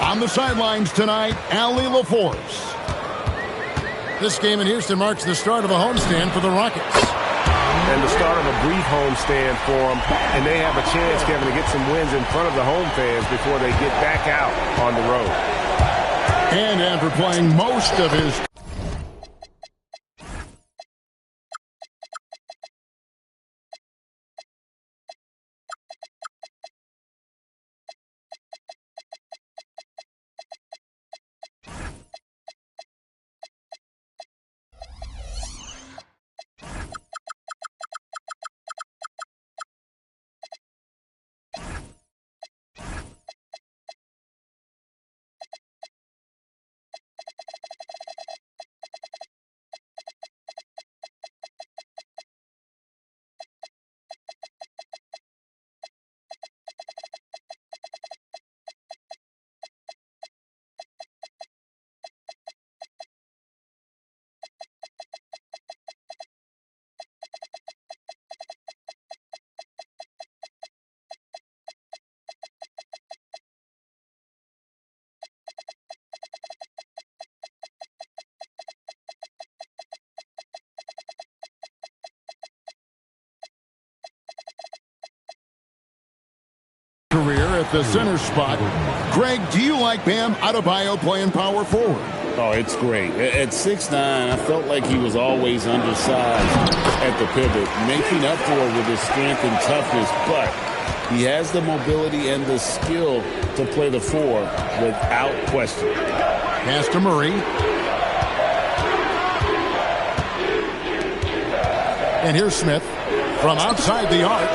On the sidelines tonight, Allie LaForce. This game in Houston marks the start of a homestand for the Rockets. And the start of a brief homestand for them. And they have a chance, Kevin, to get some wins in front of the home fans before they get back out on the road. And after playing most of his career at the center spot. Greg, do you like Bam Adebayo playing power forward? Oh, it's great. At 6'9", I felt like he was always undersized at the pivot, making up for it with his strength and toughness, but he has the mobility and the skill to play the four without question. Pass to Murray. And here's Smith from outside the arc.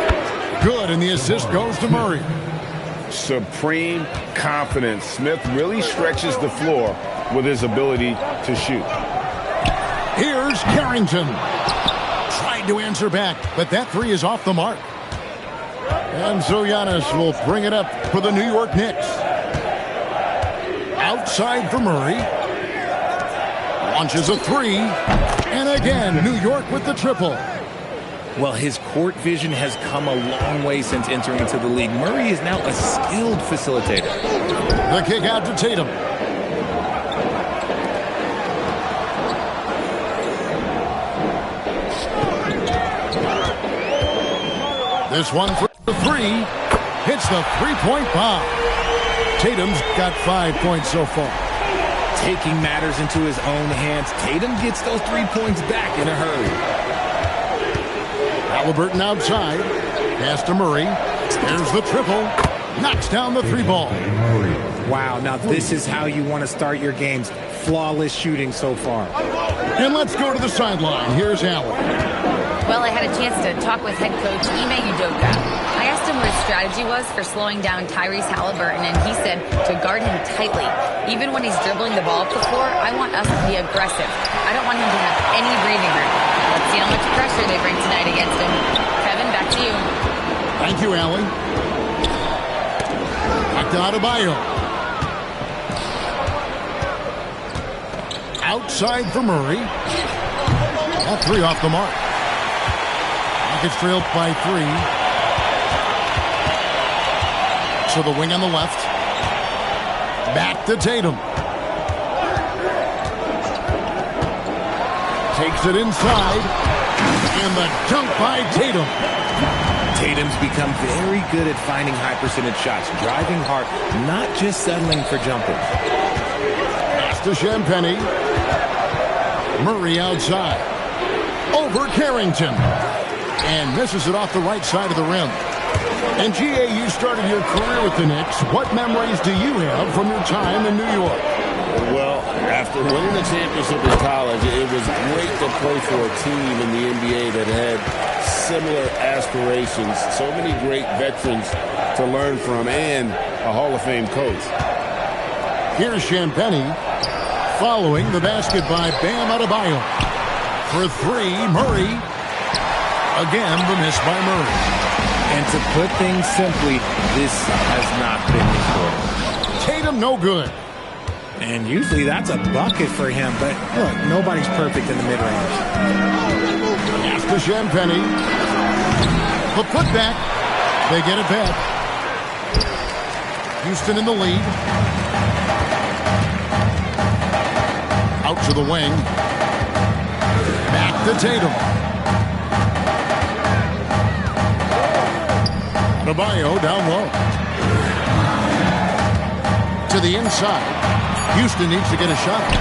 Good, and the assist goes to Murray. Supreme confidence. Smith really stretches the floor with his ability to shoot. Here's Carrington. Tried to answer back, but that three is off the mark. And so Giannis will bring it up for the New York Knicks. Outside for Murray. Launches a three. And again, New York with the triple. Well, his court vision has come a long way since entering into the league. Murray is now a skilled facilitator. The kick out to Tatum. This one for the three. Hits the three-point bomb. Tatum's got 5 points so far. Taking matters into his own hands, Tatum gets those 3 points back in a hurry. Halliburton outside. Pass to Murray. There's the triple. Knocks down the three ball. Wow, now this is how you want to start your games. Flawless shooting so far. And let's go to the sideline. Here's Allen. Well, I had a chance to talk with head coach Ime Udoka. I asked him what his strategy was for slowing down Tyrese Halliburton, and he said to guard him tightly. Even when he's dribbling the ball up the floor, I want us to be aggressive. I don't want him to have any breathing room. Let's see how much pressure they bring tonight against him. Kevin, back to you. Thank you, Allie. Back to Adebayo. Outside for Murray. That three off the mark. Rockets trailed by 3. So the wing on the left. Back to Tatum. Takes it inside. And the dunk by Tatum. Tatum's become very good at finding high percentage shots, driving hard, not just settling for jumpers. Pass to Champagnie. Murray outside. Over Carrington. And misses it off the right side of the rim. And G.A., you started your career with the Knicks. What memories do you have from your time in New York? Well, after winning the championship in college, it was great to play for a team in the NBA that had similar aspirations. So many great veterans to learn from and a Hall of Fame coach. Here's Champagnie following the basket by Bam Adebayo. For 3, Murray. Again, the miss by Murray. And to put things simply, this has not been his quarter. Tatum, no good. And usually that's a bucket for him, but look, nobody's perfect in the mid-range. Pass to Champagnie. The putback. They get it back. Houston in the lead. To the wing. Back to Tatum. Adebayo down low. To the inside. Houston needs to get a shot.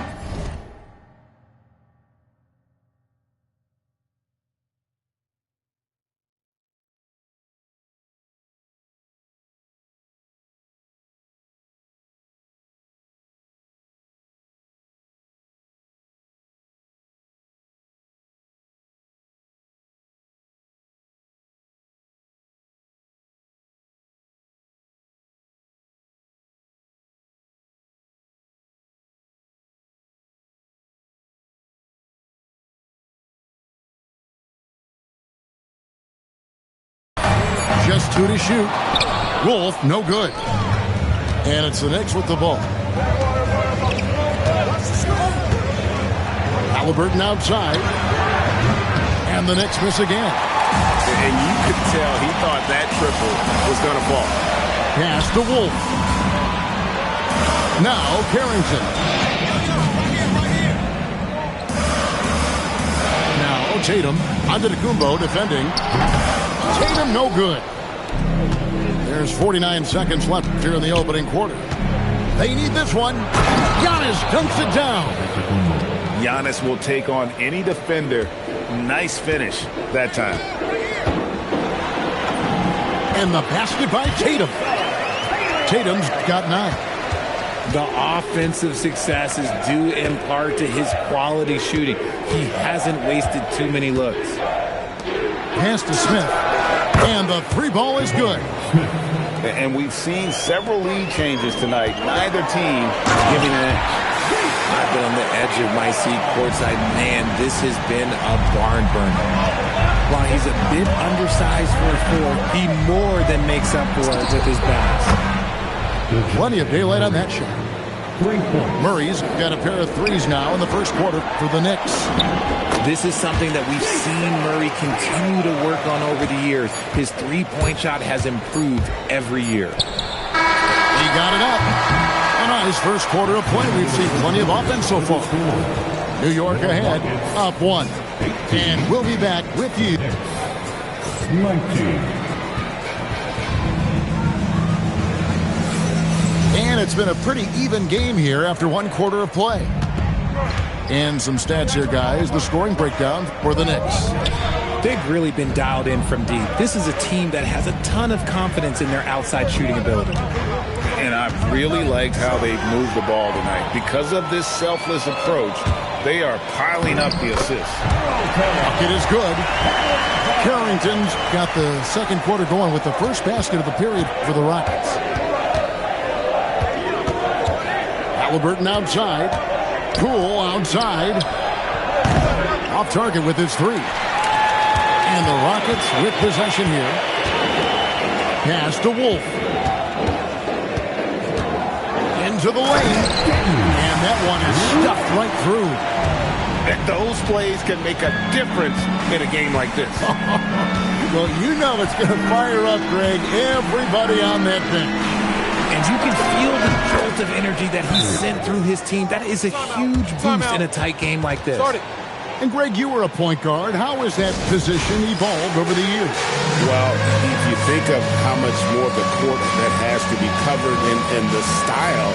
Just 2 to shoot. Wolf, no good. And it's the Knicks with the ball. Halliburton outside. And the Knicks miss again. And you could tell he thought that triple was going to fall. Pass to Wolf. Now Carrington. Now Tatum. Antetokounmpo defending. Tatum no good. There's 49 seconds left here in the opening quarter. They need this one. Giannis dunks it down. Giannis will take on any defender. Nice finish that time. And the basket by Tatum. Tatum's got 9. The offensive success is due in part to his quality shooting. He hasn't wasted too many looks. Pass to Smith. And the 3 ball is good. And we've seen several lead changes tonight. Neither team giving an edge. I've been on the edge of my seat courtside. Man, this has been a barn burner. While he's a bit undersized for a 4, he more than makes up for it with his bounce. Plenty of daylight on that shot. Murray's got a pair of 3s now in the first quarter for the Knicks. This is something that we've seen Murray continue to work on over the years. His 3-point shot has improved every year. He got it up. And on his first quarter of play, we've seen plenty of offense so far. New York ahead, up 1. And we'll be back with you. And it's been a pretty even game here after 1 quarter of play. And some stats here, guys. The scoring breakdown for the Knicks. They've really been dialed in from deep. This is a team that has a ton of confidence in their outside shooting ability. And I've really liked how they've moved the ball tonight. Because of this selfless approach, they are piling up the assists. Bucket is good. Carrington's got the second quarter going with the first basket of the period for the Rockets. Halliburton outside. Poole outside. Off target with his 3. And the Rockets with possession here. Pass to Wolf. Into the lane. And that one is stuffed right through. And those plays can make a difference in a game like this. Well, you know it's going to fire up, Greg, everybody on that bench. And you can feel the jolt of energy that he sent through his team. That is a huge boost in a tight game like this. And, Greg, you were a point guard. How has that position evolved over the years? Well, if you think of how much more of the court that has to be covered and the style,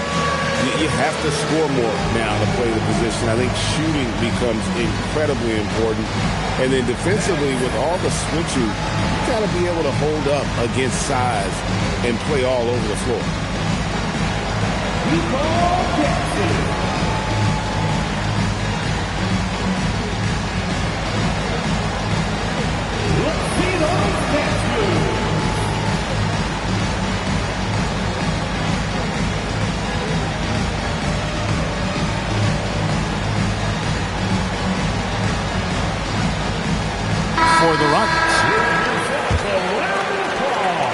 you have to score more now to play the position. I think shooting becomes incredibly important. And then defensively, with all the switching, you got to be able to hold up against size and play all over the floor. For the Rockets.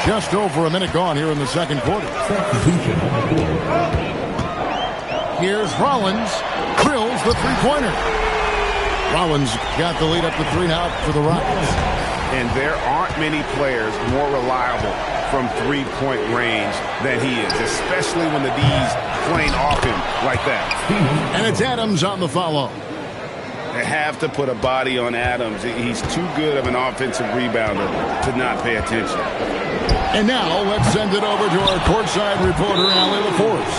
Just over a minute gone here in the second quarter. Here's Rollins. Drills the 3-pointer. Rollins got the lead up to 3 now for the Rockets. And there aren't many players more reliable from three-point range than he is, especially when the D's playing off him like that. And it's Adams on the follow. They have to put a body on Adams. He's too good of an offensive rebounder to not pay attention. And now let's send it over to our courtside reporter, Allie LaForce.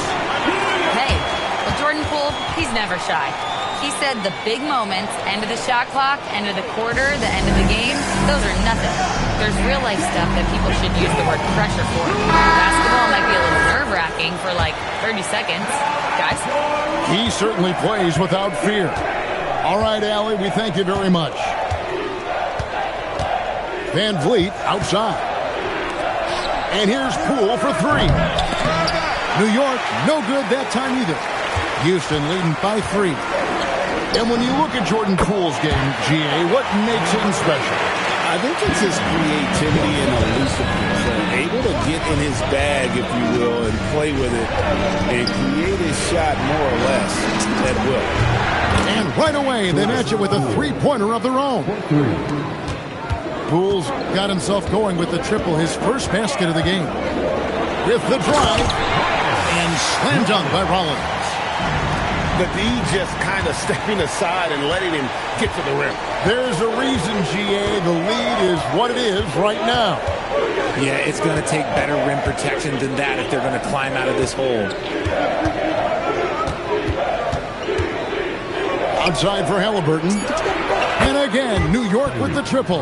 Hey, with Jordan Poole, he's never shy. He said the big moments, end of the shot clock, end of the quarter, the end of the game, those are nothing. There's real life stuff that people should use the word pressure for. Basketball might be a little nerve-wracking for like 30 seconds. Guys? He certainly plays without fear. All right, Allie, we thank you very much. Van Vliet outside. And here's Poole for three. New York, no good that time either. Houston leading by 3. And when you look at Jordan Poole's game, GA, what makes him special? I think it's his creativity and elusiveness. Able to get in his bag, if you will, and play with it and create his shot more or less at will. And right away, they match it with a three-pointer of their own. Poole's got himself going with the triple, his first basket of the game. With the drive, and slam dunk by Rollins. The D just kind of stepping aside and letting him get to the rim. There's a reason, GA, the lead is what it is right now. Yeah, it's going to take better rim protection than that if they're going to climb out of this hole. Outside for Halliburton. And again, New York with the triple.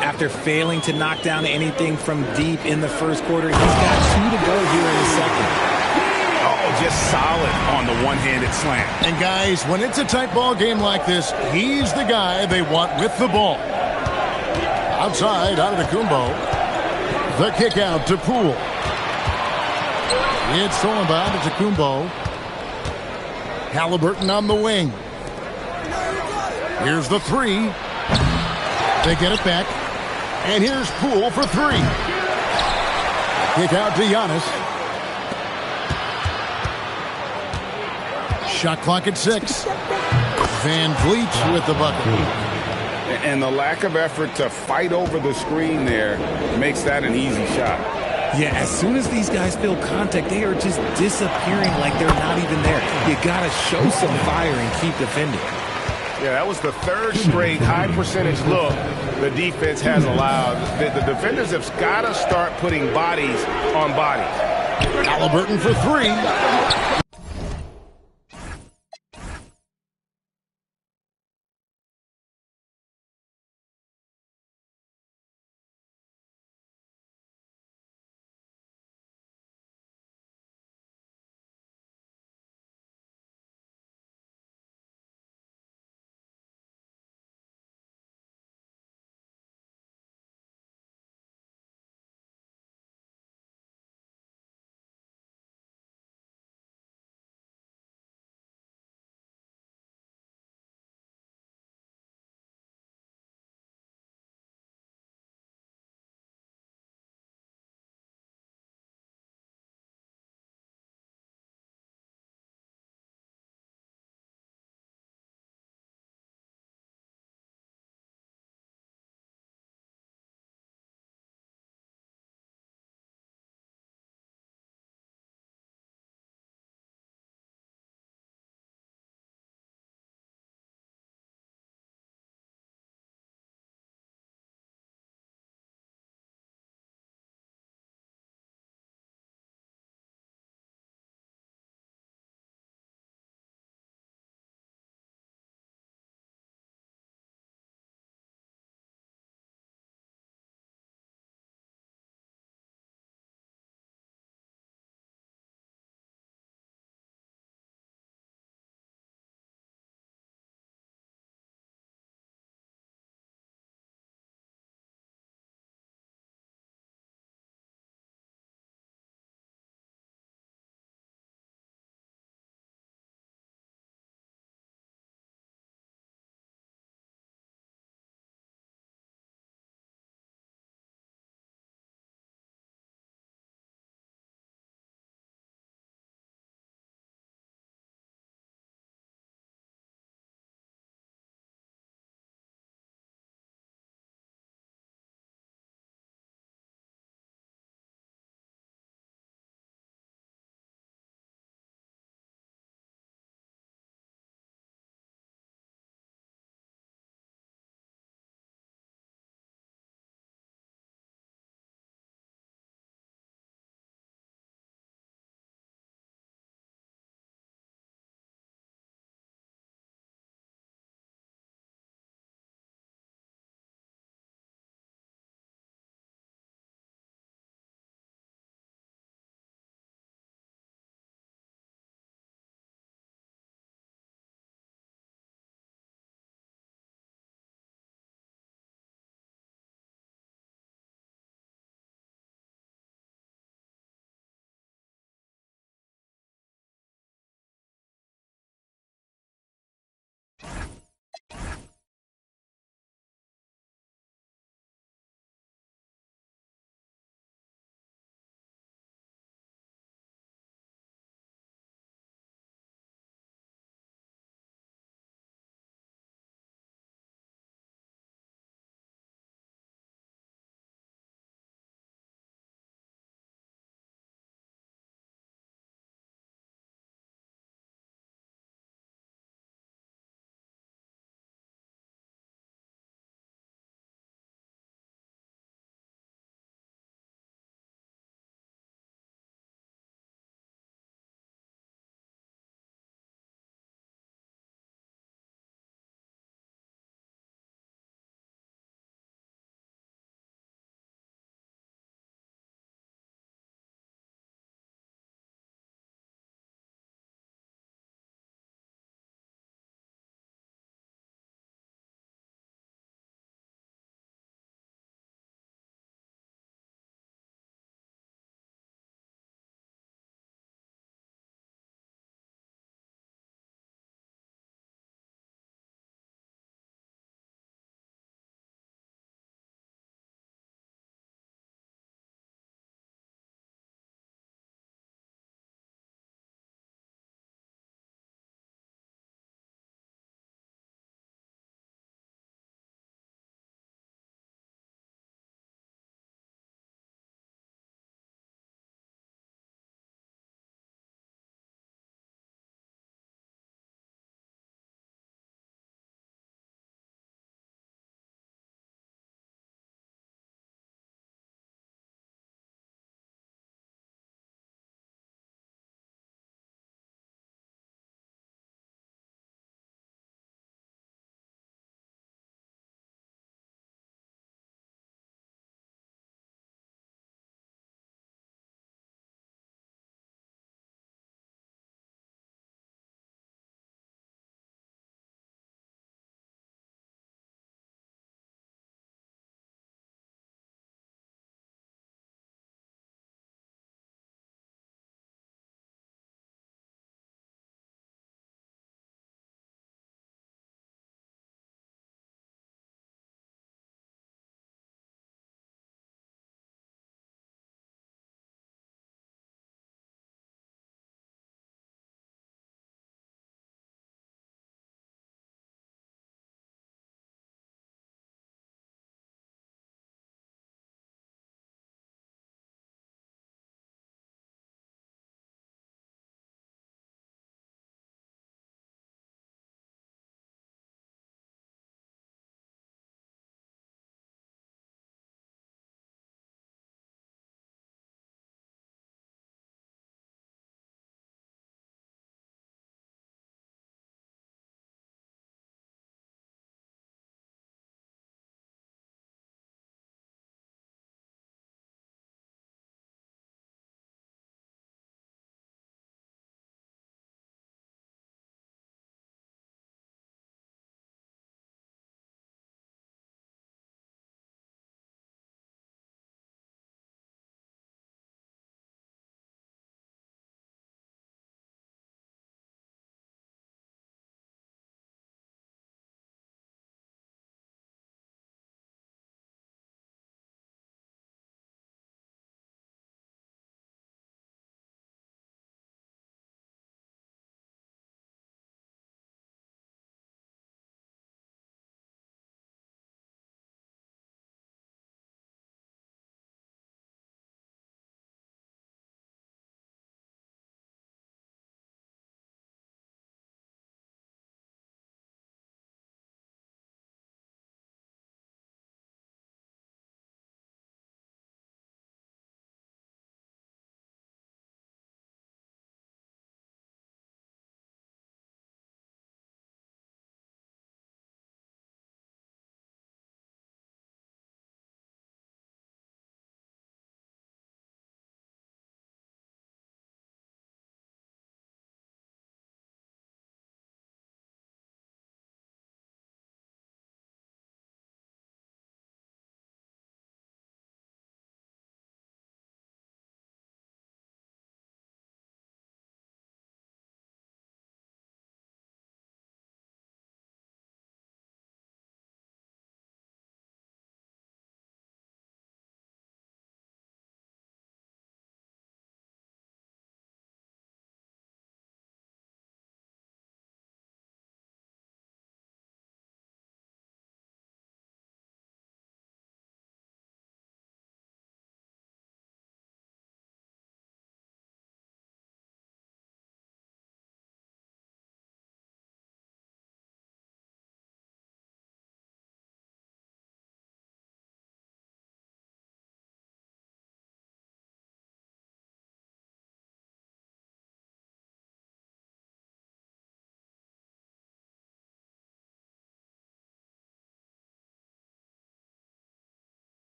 After failing to knock down anything from deep in the first quarter, he's got 2 to go here in the second. Oh, just solid on the one-handed slam. And guys, when it's a tight ball game like this, he's the guy they want with the ball. Outside, Antetokounmpo. The kick out to Poole. It's stolen by Antetokounmpo. Halliburton on the wing. Here's the three. They get it back. And here's Poole for 3. Kick out to Giannis. Shot clock at 6. Van Vliet with the bucket. And the lack of effort to fight over the screen there makes that an easy shot. Yeah, as soon as these guys feel contact, they are just disappearing like they're not even there. You got to show some fire and keep defending. Yeah, that was the 3rd straight high-percentage look the defense has allowed. The defenders have got to start putting bodies on bodies. Halliburton for 3.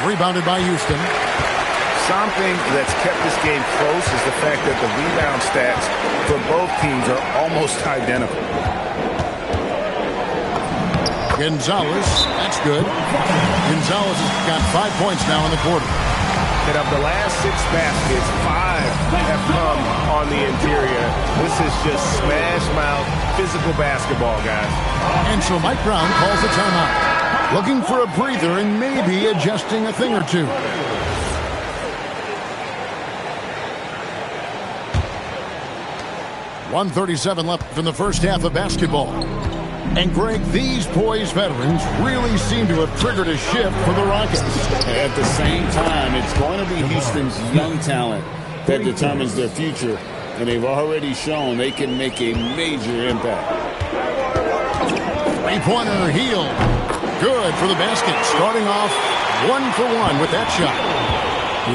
Rebounded by Houston. Something that's kept this game close is the fact that the rebound stats for both teams are almost identical. Gonzalez, that's good. Gonzalez has got 5 points now in the quarter. And of the last 6 baskets, 5 have come on the interior. This is just smash mouth physical basketball, guys. And so Mike Brown calls a timeout. Looking for a breather and maybe adjusting a thing or two. .137 left in the first half of basketball. And, Greg, these poised veterans really seem to have triggered a shift for the Rockets. At the same time, it's going to be Houston's young talent that determines their future. And they've already shown they can make a major impact. Three-pointer, Hield. Good for the basket. Starting off 1 for 1 with that shot.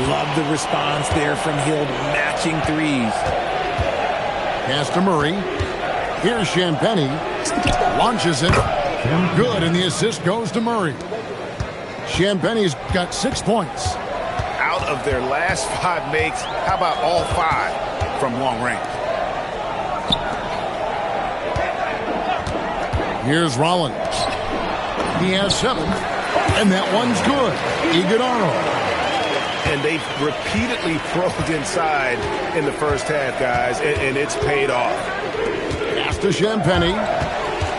Love the response there from Hield, matching threes. Pass to Murray. Here's Champagnie. Launches it. Good, and the assist goes to Murray. Champagnie's got 6 points. Out of their last 5 makes, how about all 5 from long range? Here's Rollins. He has 7, and that one's good. Iguodala. And they've repeatedly probed inside in the first half, guys, and it's paid off. Pass to Champagnie.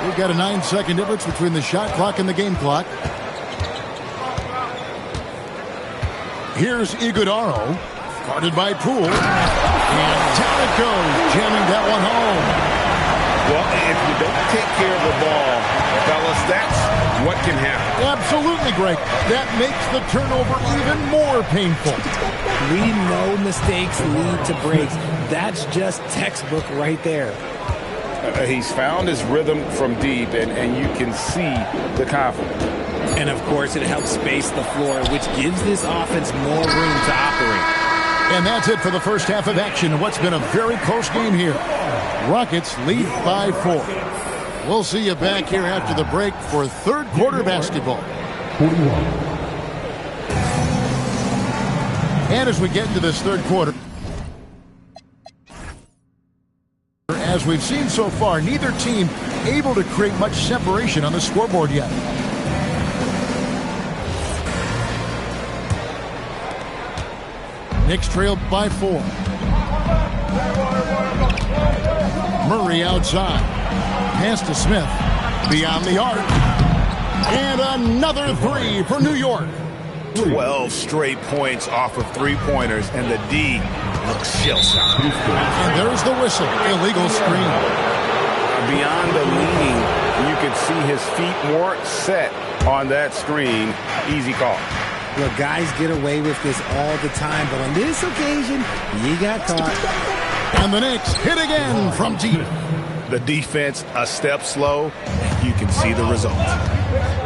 We've got a 9-second difference between the shot clock and the game clock. Here's Iguodala, guarded by Poole. And down it goes, jamming that one home. Well, if you don't take care of the ball, fellas, that's what can happen. Absolutely, Greg. That makes the turnover even more painful. We know mistakes lead to breaks. That's just textbook right there. He's found his rhythm from deep, and you can see the confidence. And, of course, it helps space the floor, which gives this offense more room to operate. And that's it for the first half of action in what's been a very close game here. Rockets lead by 4. We'll see you back here after the break for third quarter basketball. And as we get into this third quarter, as we've seen so far, neither team able to create much separation on the scoreboard yet. Knicks trailed by 4. Murray outside. Pass to Smith. Beyond the arc. And another 3 for New York. 12 straight points off of 3-pointers, and the D looks shell-shocked. And there's the whistle. Illegal screen. Beyond the leaning, you can see his feet weren't set on that screen. Easy call. Look, guys get away with this all the time, but on this occasion, he got caught. And the Knicks hit again from deep. The defense a step slow, and you can see the result.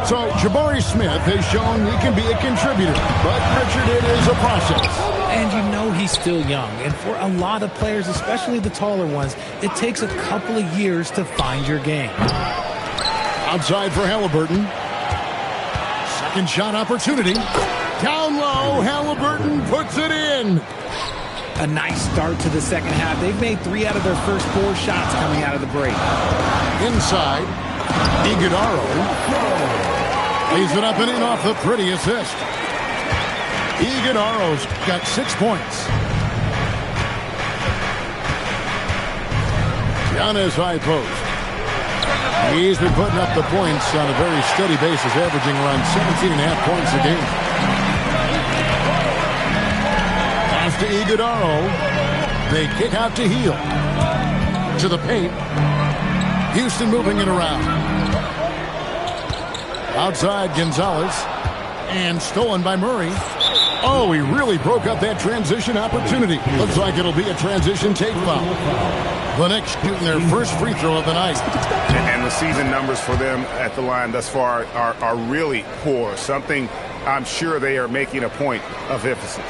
So Jabari Smith has shown he can be a contributor, but Richard, it is a process. And you know he's still young, and for a lot of players, especially the taller ones, it takes a couple of years to find your game. Outside for Halliburton. Second shot opportunity. Down low, Halliburton puts it in. A nice start to the second half. They've made 3 out of their first 4 shots coming out of the break. Inside, Iguodala lays it up and in off the pretty assist. Iguodala's got 6 points. Giannis high post. He's been putting up the points on a very steady basis, averaging around 17.5 points a game. Pass to Iguodala. They kick out to Hield. To the paint. Houston moving it around. Outside Gonzalez. And stolen by Murray. Oh, he really broke up that transition opportunity. Looks like it'll be a transition take foul. The Knicks shooting their first free throw of the night. And the season numbers for them at the line thus far are really poor. Something I'm sure they are making a point of emphasis.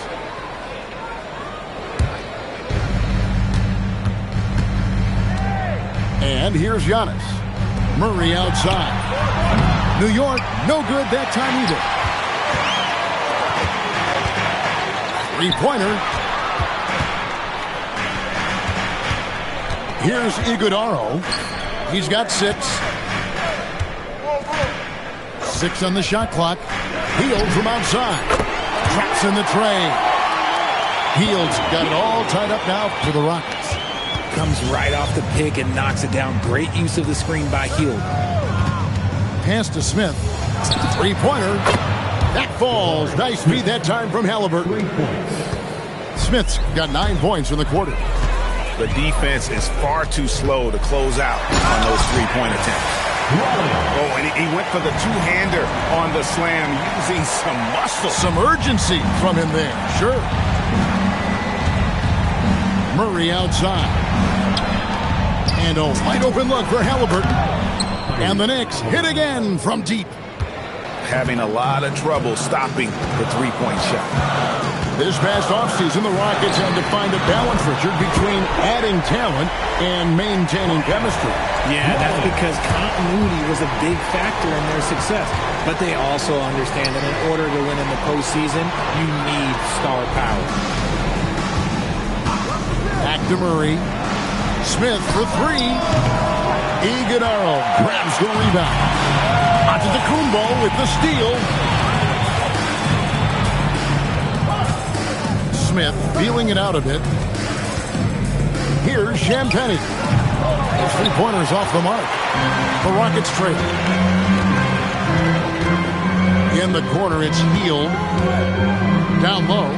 And here's Giannis. Murray outside. New York, no good that time either. Three-pointer. Here's Iguodaro. He's got 6. 6 on the shot clock. Hield from outside. Traps in the tray. Hield's got it all tied up now for the Rockets. Comes right off the pick and knocks it down. Great use of the screen by Hield. Pass to Smith. Three-pointer. That falls. Nice speed that time from Halliburton. Smith's got 9 points in the quarter. The defense is far too slow to close out on those three-point attempts. Oh, and he went for the two-hander on the slam, using some muscle. Some urgency from him there, sure. Murray outside. And a wide-open look for Halliburton. And the Knicks hit again from deep. Having a lot of trouble stopping the three-point shot. This past offseason, the Rockets had to find a balance, Richard, between adding talent and maintaining chemistry. Yeah, that's because continuity was a big factor in their success. But they also understand that in order to win in the postseason, you need star power. Back to Murray. Smith for 3. Iguodaro grabs the rebound. Antetokounmpo with the steal. Smith feeling it out a bit. Here's Champagnie. His three-pointers off the mark. The Rockets trail. In the corner, it's Hield. Down low.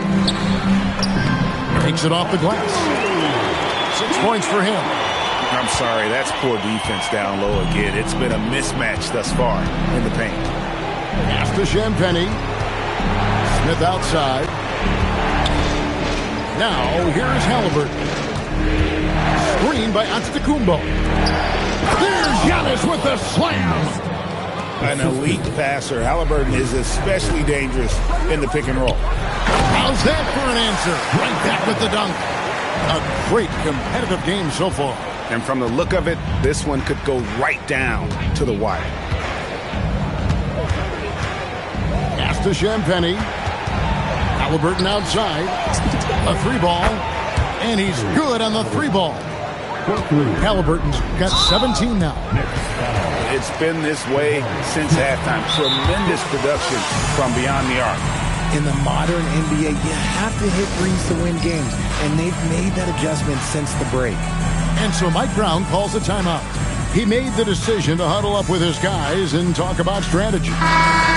Takes it off the glass. 6 points for him. I'm sorry, that's poor defense down low again. It's been a mismatch thus far in the paint. Pass to Champagnie. Smith outside. Now, here's Halliburton. Screen by Antetokounmpo. There's Giannis with the slam. An elite passer. Halliburton is especially dangerous in the pick and roll. How's that for an answer? Right back with the dunk. A great competitive game so far. And from the look of it, this one could go right down to the wire. Pass to Champagnie. Halliburton outside. A 3-ball. And he's good on the 3-ball. Halliburton's got 17 now. It's been this way since halftime. Tremendous production from beyond the arc. In the modern NBA, you have to hit threes to win games, and they've made that adjustment since the break. And so Mike Brown calls a timeout. He made the decision to huddle up with his guys and talk about strategy.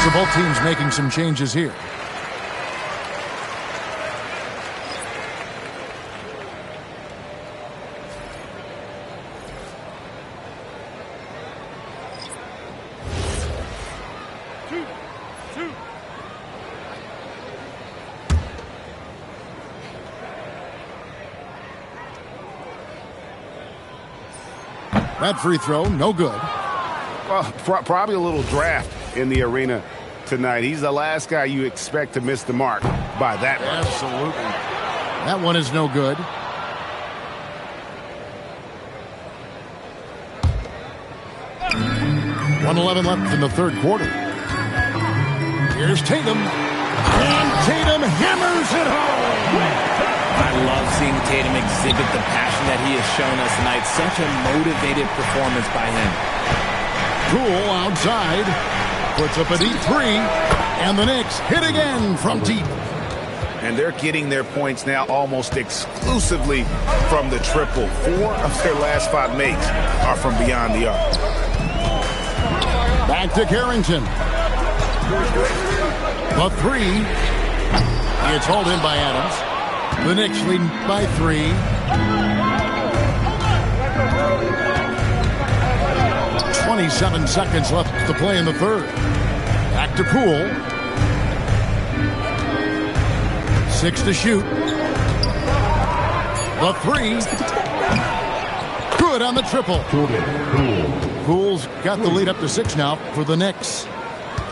So both teams making some changes here. That free throw, no good. Well, probably a little draft in the arena tonight. He's the last guy you expect to miss the mark by that much. Absolutely. That one is no good. .111 left in the third quarter. Here's Tatum. And Tatum hammers it home. I love seeing Tatum exhibit the passion that he has shown us tonight. Such a motivated performance by him. Poole outside. Puts up a deep 3. And the Knicks hit again from deep. And they're getting their points now almost exclusively from the triple. 4 of their last 5 makes are from beyond the arc. Back to Carrington. The 3. It's hauled in by Adams. The Knicks leading by 3. 27 seconds left to play in the third. Back to Poole. 6 to shoot. The 3. Good on the triple. Poole's got the lead up to 6 now for the Knicks.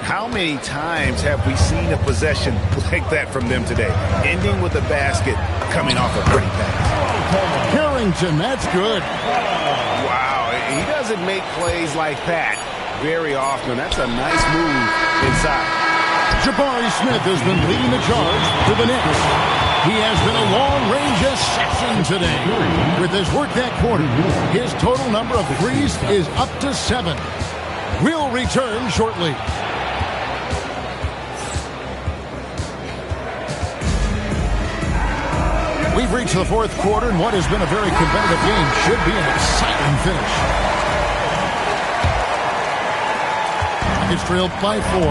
How many times have we seen a possession like that from them today? Ending with a basket, coming off a pretty pass. Carrington, that's good. Wow, he doesn't make plays like that very often. That's a nice move inside. Jabari Smith has been leading the charge for the Knicks. He has been a long-range assassin today. With his work that quarter, his total number of threes is up to 7. We'll return shortly. We've reached the fourth quarter, and what has been a very competitive game should be an exciting finish. It's trailed by 4.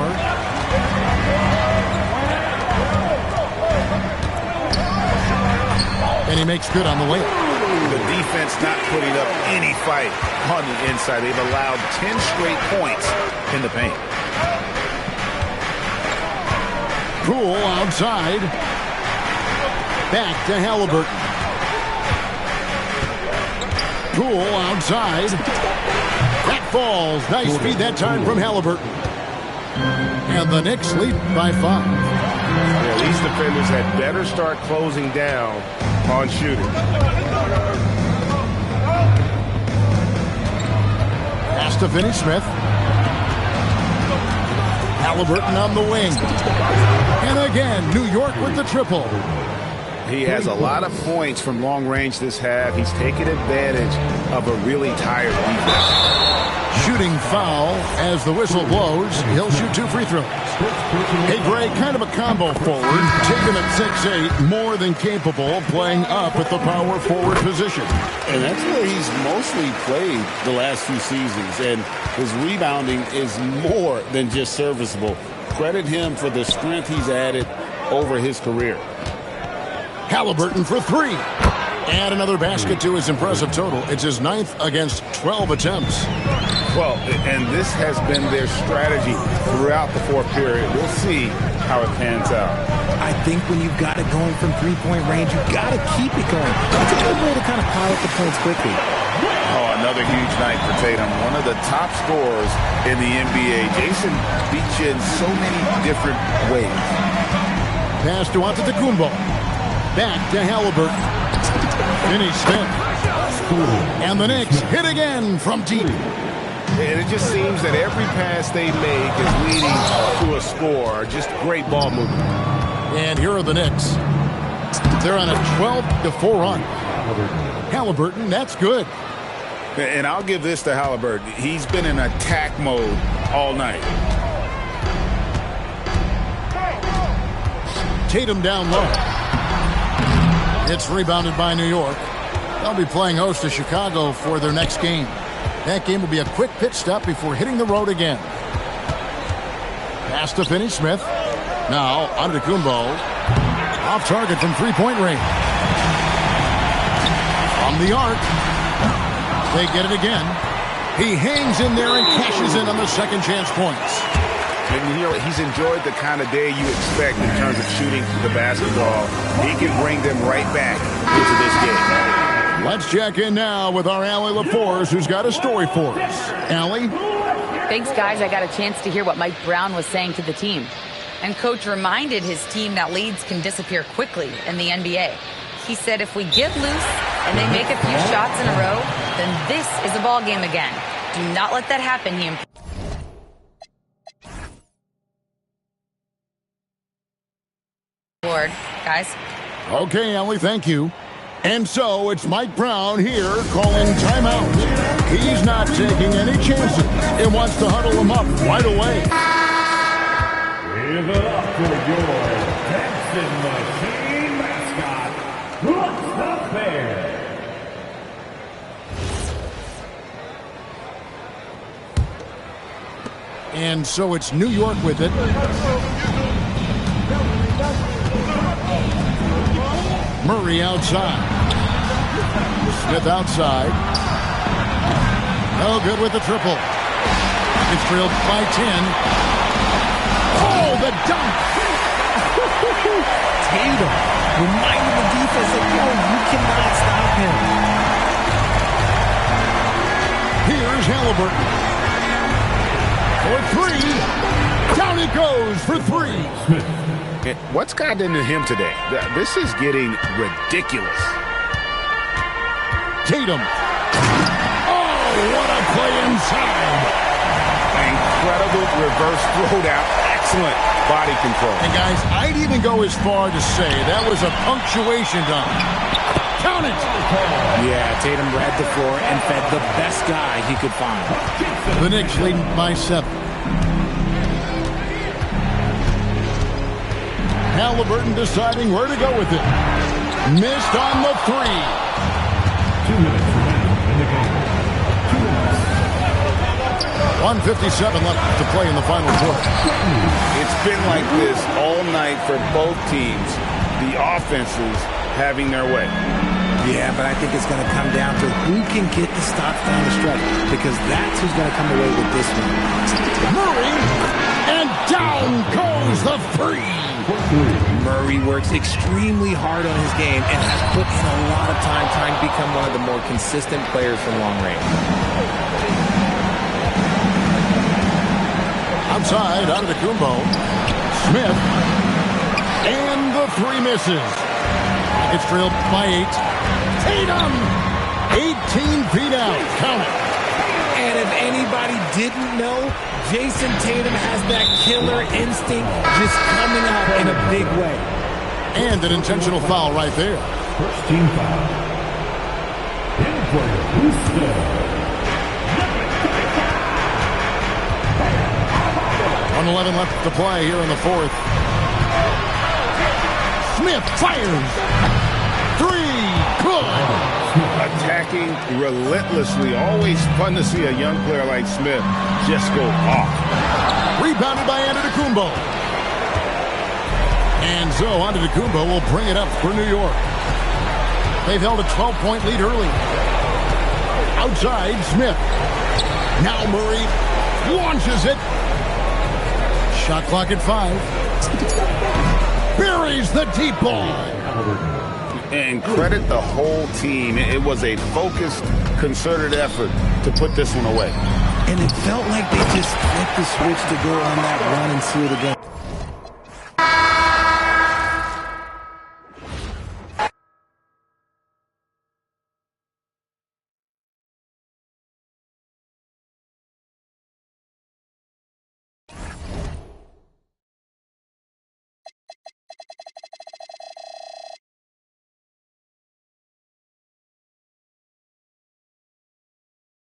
And he makes good on the layup. The defense not putting up any fight on the inside. They've allowed 10 straight points in the paint. Poole outside. Back to Halliburton. Poole outside. That falls. Nice feed that time from Halliburton. And the Knicks lead by 5. Yeah, these defenders had better start closing down on shooting. Pass to Finney-Smith. Halliburton on the wing. And again, New York with the triple. He has a lot of points from long range this half. He's taken advantage of a really tired defense. Shooting foul as the whistle blows. He'll shoot 2 free throws. Hey, Greg, kind of a combo forward. Taken at 6'8", more than capable of playing up at the power forward position. And that's where he's mostly played the last few seasons. And his rebounding is more than just serviceable. Credit him for the strength he's added over his career. Halliburton for 3. And another basket to his impressive total. It's his 9th against 12 attempts. Well, and this has been their strategy throughout the fourth period. We'll see how it pans out. I think when you've got it going from three-point range, you've got to keep it going. It's a good way to kind of pile up the points quickly. Oh, another huge night for Tatum. One of the top scorers in the NBA. Jason beats you in so many different ways. Pass to Antetokounmpo. Back to Halliburton. Finney-Smith. And the Knicks hit again from deep. And it just seems that every pass they make is leading to a score. Just great ball movement. And here are the Knicks. They're on a 12-4 run. Halliburton, that's good. And I'll give this to Halliburton. He's been in attack mode all night. Tatum down low. It's rebounded by New York. They'll be playing host to Chicago for their next game. That game will be a quick pit stop before hitting the road again. Pass to Finney-Smith. Now, Antetokounmpo. Off target from three-point range. From the arc. They get it again. He hangs in there and cashes in on the second chance points. And you know, he's enjoyed the kind of day you expect in terms of shooting the basketball. He can bring them right back into this game. Let's check in now with our Allie LaForce, who's got a story for us. Allie? Thanks, guys. I got a chance to hear what Mike Brown was saying to the team. And Coach reminded his team that leads can disappear quickly in the NBA. He said if we get loose and they make a few shots in a row, then this is a ball game again. Do not let that happen, he implored. Guys? Okay, Allie, thank you. And so it's Mike Brown here calling timeout. He's not taking any chances and wants to huddle them up right away. Give it up for your Dancing Machine mascot, what's the bear? And so it's New York with it. Murray outside. Smith outside. No good with the triple. It's trailed by 10. Oh, the dunk! Tatum reminding the defense that, yo, you cannot stop him. Here's Halliburton. For 3. Down it goes for 3. What's gotten into him today? This is getting ridiculous. Tatum. Oh, what a play inside. Incredible reverse throwdown. Excellent body control. And guys, I'd even go as far to say that was a punctuation dunk. Count it! Yeah, Tatum read the floor and fed the best guy he could find. The Knicks leading by 7. Halliburton deciding where to go with it. Missed on the 3. 2 minutes remaining in the game. 1:57 left to play in the final quarter. It's been like this all night for both teams. The offenses having their way. Yeah, but I think it's going to come down to who can get the stops down the stretch, because that's who's going to come away with this one. Murray, and down goes the 3. Murray works extremely hard on his game and has put in a lot of time trying to become one of the more consistent players from long range. Outside, out of the Kumbo. Smith. And the 3 misses. It's trailed by 8. Tatum! 18 feet out. Count it. And if anybody didn't know, Jason Tatum has that killer instinct just coming out in a big way. And an intentional foul right there. First team foul. In for Houston. 1:11 left to play here in the 4th. Smith fires. 3. Good. Attacking relentlessly. Always fun to see a young player like Smith just go off. Rebounded by Antetokounmpo. And so Antetokounmpo will bring it up for New York. They've held a 12-point lead early. Outside, Smith. Now Murray launches it. Shot clock at 5. Buries the deep ball. And credit the whole team. It was a focused, concerted effort to put this one away. And it felt like they just flipped the switch to go on that run and seal the game.